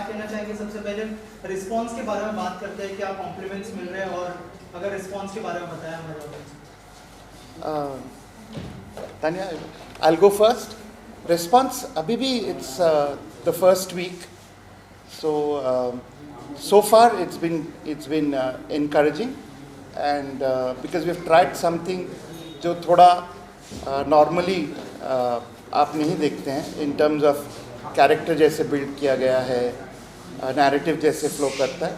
कहना चाहेंगे? सबसे पहले रिस्पांस के बारे में बात करते हैं, क्या कॉम्प्लीमेंट्स मिल रहे हैं, और अगर रिस्पांस के बारे में बताया हमारे audience. Tanya, I'll go first. Response, abhi bhi it's the first week, so far it's been encouraging, and because we've tried something जो थोड़ा normally आप नहीं देखते हैं in terms of character जैसे build किया गया है, narrative जैसे flow करता है,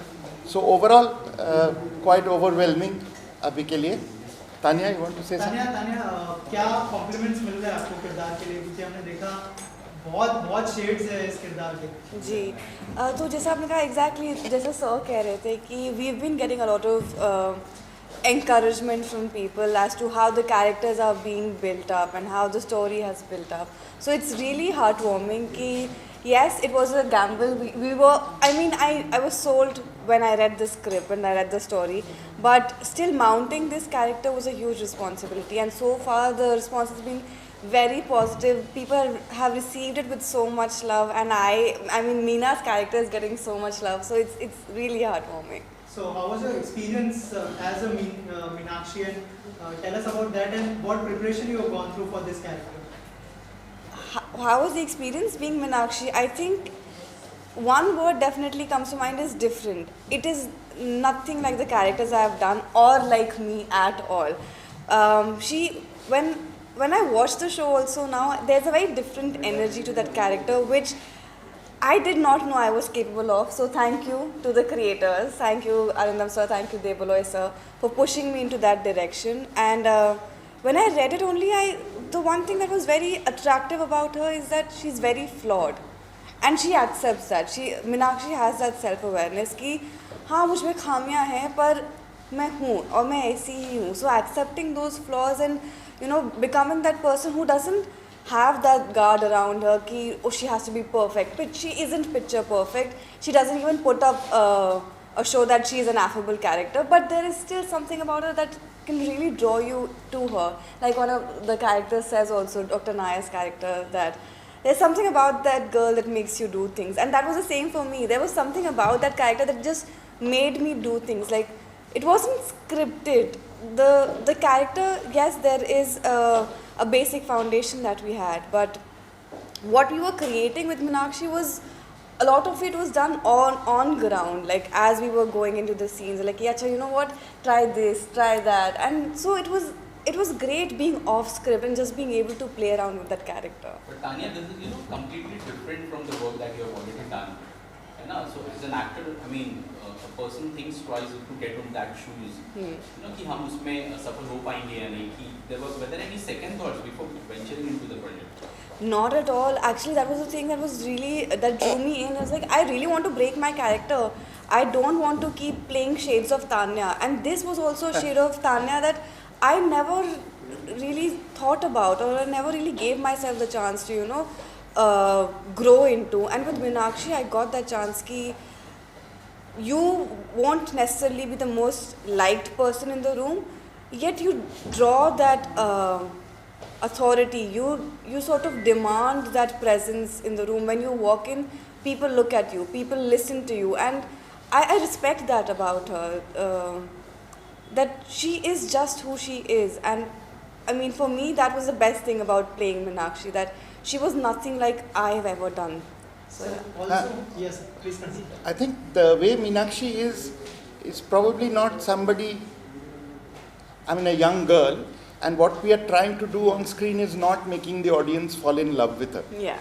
so overall quite overwhelming अभी के लिए. Tania, you want to say something? Tania, क्या कॉम्प्लीमेंट्स मिल रहे हैं आपको किरदार के लिए? क्योंकि हमने देखा बहुत शेड्स है इस किरदार के. जी, तो जैसा आपने कहा एग्जैक्टली जैसे सर कह रहे थे कि we have been getting a lot of encouragement from people as to how the characters are being built up and how the story has built up. So it's really heartwarming ki yes, it was a gamble. We were, I was sold when I read the script, when I read the story, but still mounting this character was a huge responsibility, and so far the response has been very positive. People have received it with so much love, and I mean Meena's character is getting so much love, so it's really heartwarming. So how was your experience as a Meenakshi, and tell us about that and what preparation you have gone through for this character? How was the experience being Meenakshi? I think one word definitely comes to mind is different. It is nothing like the characters I have done or like me at all. When I watch the show also now, there's a very different energy to that character which I did not know I was capable of. So thank you to the creators. Thank you Arindam sir, thank you Devaloy sir for pushing me into that direction. And when I read it only, the one thing that was very attractive about her is that she's very flawed. And she accepts that. Meenakshi has that self-awareness कि हाँ मुझ में खामियाँ हैं पर मैं हूँ और मैं ऐसी ही हूँ. So accepting those flaws and becoming that person who doesn't have that guard around her ki oh she has to be perfect, but she isn't picture perfect. She doesn't even put up a show that she is an affable character, but there is still something about her that can really draw you to her. Like one of the characters says also, Dr. Naya's character, that there's something about that girl that makes you do things, and that was the same for me. There was something about that character that just made me do things. Like it wasn't scripted. The character, yes, there is a basic foundation that we had, but what we were creating with Meenakshi was a lot of it was done on ground, like as we were going into the scenes, like yeah, you know what, try this, try that, and so it was great being off script and just being able to play around with that character. But Tanya, this is completely different from the work that you have already done. So as an actor, I mean, a person thinks twice to get on that shoes. कि हम उसमें सफल हो पाएंगे या नहीं, कि were there any second thoughts before venturing into the project? Not at all. Actually, that was the thing that drew me in. I was like, I really want to break my character. I don't want to keep playing shades of Tanya. And this was also a shade of Tanya that I never really thought about, or I never really gave myself the chance to, grow into. And with Meenakshi, I got that chance ki you won't necessarily be the most liked person in the room, yet you draw that authority. You sort of demand that presence in the room. When you walk in, people look at you, people listen to you, and I respect that about her. That she is just who she is, and I mean, for me, that was the best thing about playing Meenakshi, that she was nothing like I have ever done. So, also, yes, please continue. I think the way Meenakshi is probably not somebody, I mean a young girl, and what we are trying to do on screen is not making the audience fall in love with her. Yeah.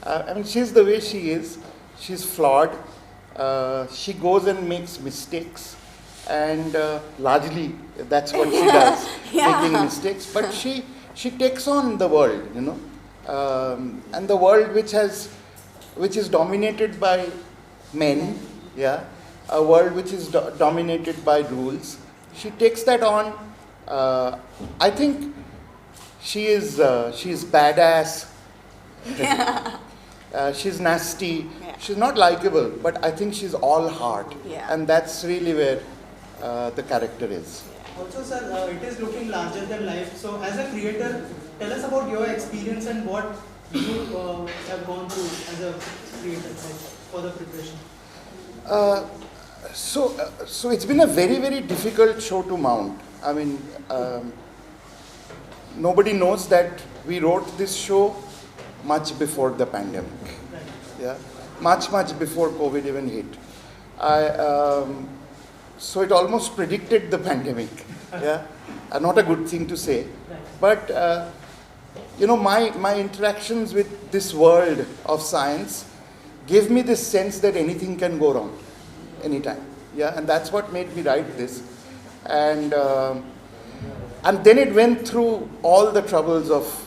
I mean, she's the way she is. She's flawed. She goes and makes mistakes, and largely that's what she does, making mistakes. But she takes on the world, and the world which is dominated by men, a world which is dominated by rules. She takes that on. I think she's badass. She's nasty. She's not likable, but I think she's all heart, and that's really where the character is. Also, sir, it is looking larger than life. So, as a creator, tell us about your experience and what you have gone through as a creator. for the preparation? So it's been a very, very difficult show to mount. I mean, nobody knows that we wrote this show much before the pandemic. Right. Yeah, much before COVID even hit. So it almost predicted the pandemic. Yeah, not a good thing to say, Right. but my interactions with this world of science gave me this sense that anything can go wrong anytime. Yeah, and that's what made me write this. And then it went through all the troubles of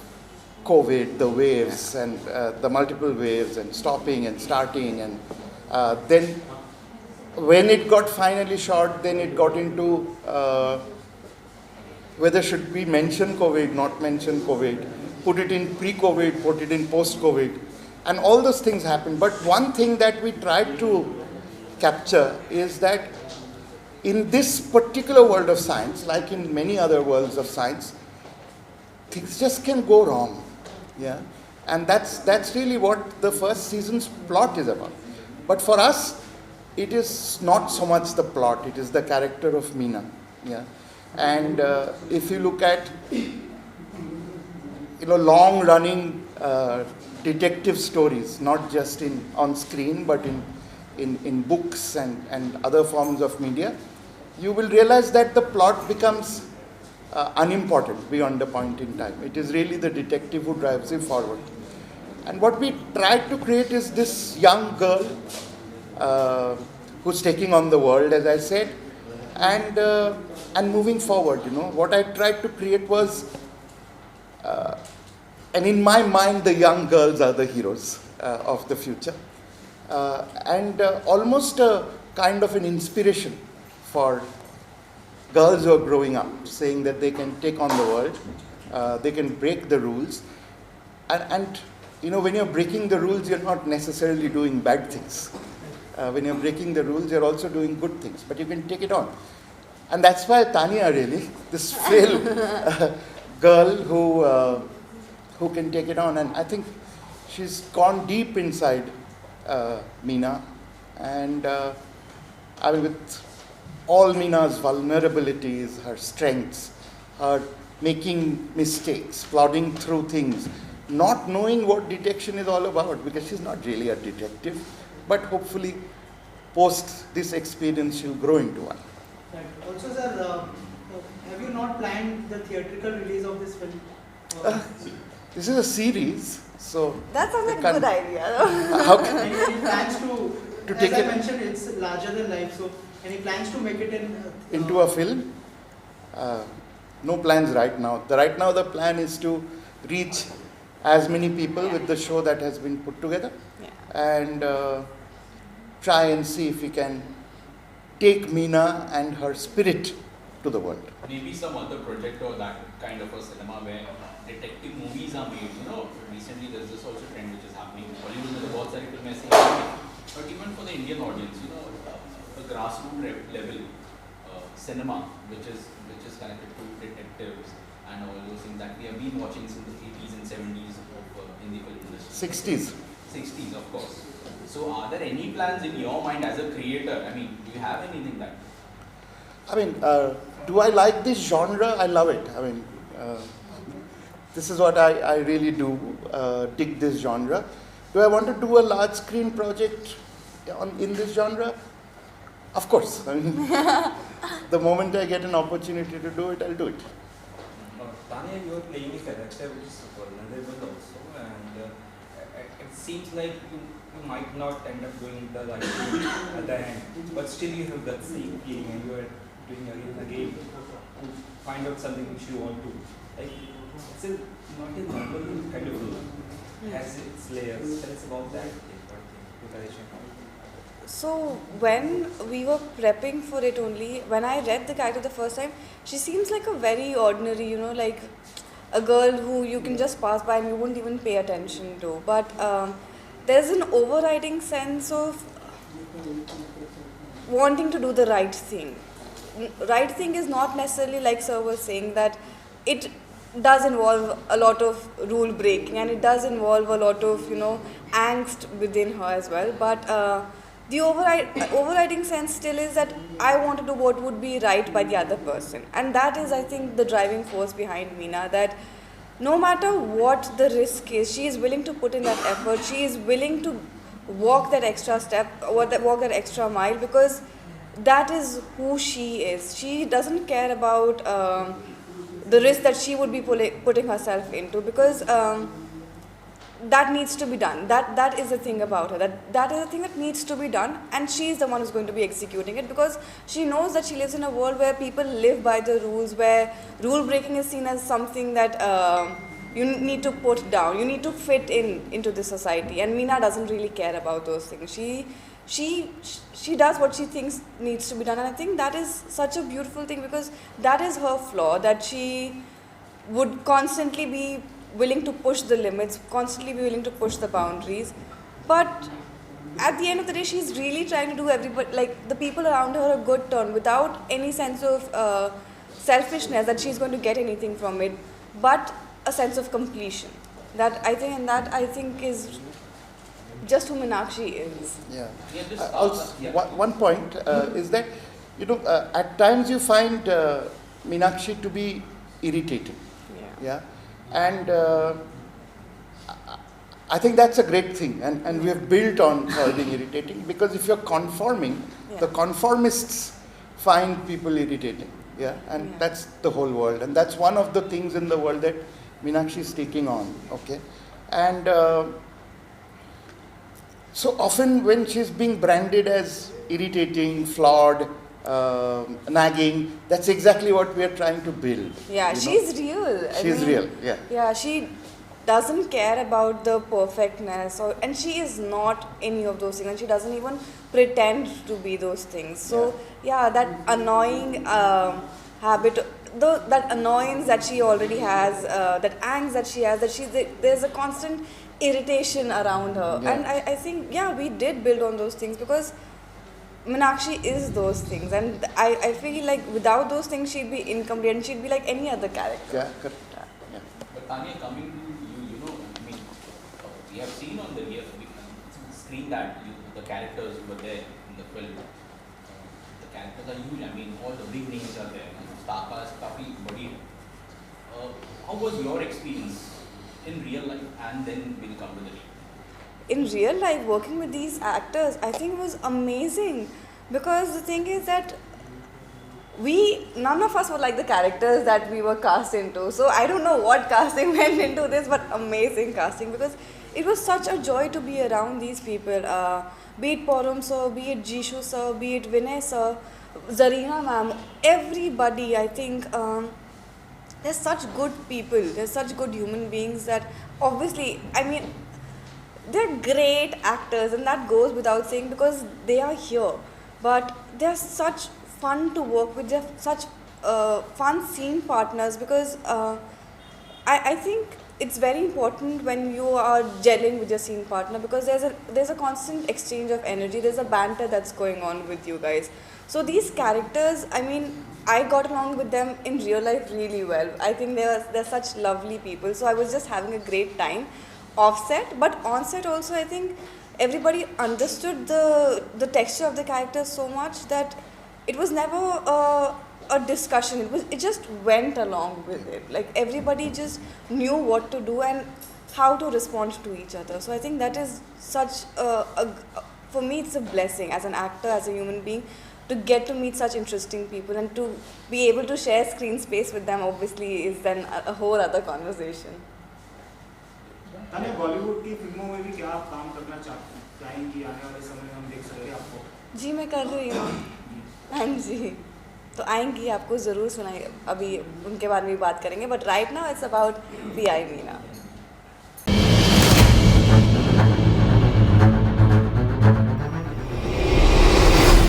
COVID, the waves and the multiple waves and stopping and starting, and then when it got finally shot, then it got into whether should we mention COVID, not mention COVID, put it in pre-COVID, put it in post-COVID, and all those things happened. But one thing that we tried to capture is that in this particular world of science, like in many other worlds of science, things just can go wrong. Yeah, and that's really what the first season's plot is about. But for us, it is not so much the plot; it is the character of Meena. Yeah, and if you look at long-running detective stories, not just on screen, but in books and other forms of media, you will realize that the plot becomes unimportant beyond a point in time. It is really the detective who drives you forward. And what we tried to create is this young girl who's taking on the world, as I said, and moving forward. What I tried to create was, and in my mind, the young girls are the heroes of the future, and almost a kind of an inspiration for girls who are growing up, saying that they can take on the world, they can break the rules, and when you're breaking the rules, you're not necessarily doing bad things. When you're breaking the rules, you're also doing good things, but you can take it on. And that's why Tanya, really, this frail girl who can take it on. And I think she's gone deep inside Meena. And I mean, with all Meena's vulnerabilities, her strengths, her making mistakes, plodding through things, not knowing what detection is all about, because she's not really a detective, but hopefully post this experience she'll grow into one. Right. Also, sir, have you not planned the theatrical release of this film? This is a series, so That sounds like a can't- good idea. how can Any plans to take as I it- mentioned, it's larger than life. So, any plans to make it into a film? No plans right now. Right now the plan is to reach as many people with the show that has been put together, and try and see if we can take Meena and her spirit to the world. Maybe some other project or that kind of a cinema where detective movies are made. Recently there's this also trend which is happening. Hollywood में तो बहुत सारी फिल्में ऐसी हैं, but even for the Indian audience, a grassroots level cinema which is connected to detectives and all those things that we have been watching since the 80s and 70s of in the film industry. 60s, of course. So are there any plans in your mind as a creator? I mean, do you have anything that? I mean, do I like this genre? I love it. I mean, this is what I really do, dig this genre. Do I want to do a large screen project in this genre? Of course. I mean, the moment I get an opportunity to do it, I'll do it. Tanya, you are playing a character which is vulnerable also, and it seems like you might not end up doing the right thing at the end, but still you have that same feeling and you are doing again and again to find out something which you want to. Like, it's not a normal kind of role. It has its layers. Tell us about that preparation. So when we were prepping for it only, when I read the character the first time, she seems like a very ordinary, like a girl who you can just pass by and you wouldn't even pay attention to. But there's an overriding sense of wanting to do the right thing. Right thing is not necessarily, like Sir was saying, that it does involve a lot of rule breaking, and it does involve a lot of, you know, angst within her as well. But the overriding sense still is that I want to do what would be right by the other person, and that is, I think, the driving force behind Meena. That no matter what the risk is, she is willing to put in that effort. She is willing to walk that extra step, walk that extra mile, because that is who she is. She doesn't care about the risk that she would be putting herself into, because that needs to be done. That is the thing about her. That is the thing that needs to be done, and she is the one who's going to be executing it, because she knows that she lives in a world where people live by the rules, where rule breaking is seen as something that you need to put down. You need to fit into the society, and Meena doesn't really care about those things. She does what she thinks needs to be done, and I think that is such a beautiful thing, because that is her flaw, that she would constantly be willing to push the limits, constantly be willing to push the boundaries. But at the end of the day, she's really trying to do everybody, like the people around her, a good turn, without any sense of selfishness that she's going to get anything from it, but a sense of completion. That I think is just who Meenakshi is. Yeah. Yeah, this, Also, yeah. one point is that, you know, at times you find Meenakshi to be irritating. Yeah. And I think that's a great thing, and we have built on her being irritating, because if you're conforming, the conformists find people irritating. Yeah, and that's the whole world, and that's one of the things in the world that Meenakshi is taking on. Okay, and so often when she's being branded as irritating, flawed, nagging, that's exactly what we are trying to build. Yeah, she's real. She's real, yeah. Yeah, she doesn't care about the perfectness, and she is not any of those things, and she doesn't even pretend to be those things. So yeah, that annoying habit, that annoyance that she already has, that angst that she has, there's a constant irritation around her. And I think, we did build on those things, because Meenakshi is those things, and I feel like without those things she'd be incomplete, and she'd be like any other character. Yeah, correct. Yeah. But Tanya, coming to you, you know, I mean, we have seen on the screen that the characters who were there in the film, the characters are huge. I mean, all the big names are there. Star cast, काफी बड़ी है. How was your experience in real life, and then we'll come to the ring? In real life, working with these actors, I think was amazing, because the thing is that none of us were like the characters that we were cast into. So I don't know what casting went into this, but amazing casting, because it was such a joy to be around these people. Be it Param sir, be it Jishu sir, be it Vinay sir, Zarina ma'am, everybody. I think they're such good people. They're such good human beings that obviously, I mean, they're great actors, and that goes without saying, because they are here. But they're such fun to work with. They're such fun scene partners, because I think it's very important when you are gelling with your scene partner, because there's a constant exchange of energy. There's a banter that's going on with you guys. So these characters, I mean, I got along with them in real life really well. I think they're such lovely people. So I was just having a great time offset, but on set also, I think everybody understood the texture of the characters so much that it was never a discussion. It just went along with it. Like everybody just knew what to do and how to respond to each other. So I think that is such for me, it's a blessing as an actor, as a human being, to get to meet such interesting people, and to be able to share screen space with them obviously is then a whole other conversation. Tanya, Bollywood की फिल्मों में भी क्या आप काम करना चाहते हैं? चाहेंगी आने वाले समय में हम देख सकते हैं आपको? जी, मैं कर रही हूँ. हाँ जी, तो आएंगी, आपको ज़रूर सुनाएंगे. अभी उनके बारे में भी बात करेंगे, but right now it's about the iEveEra.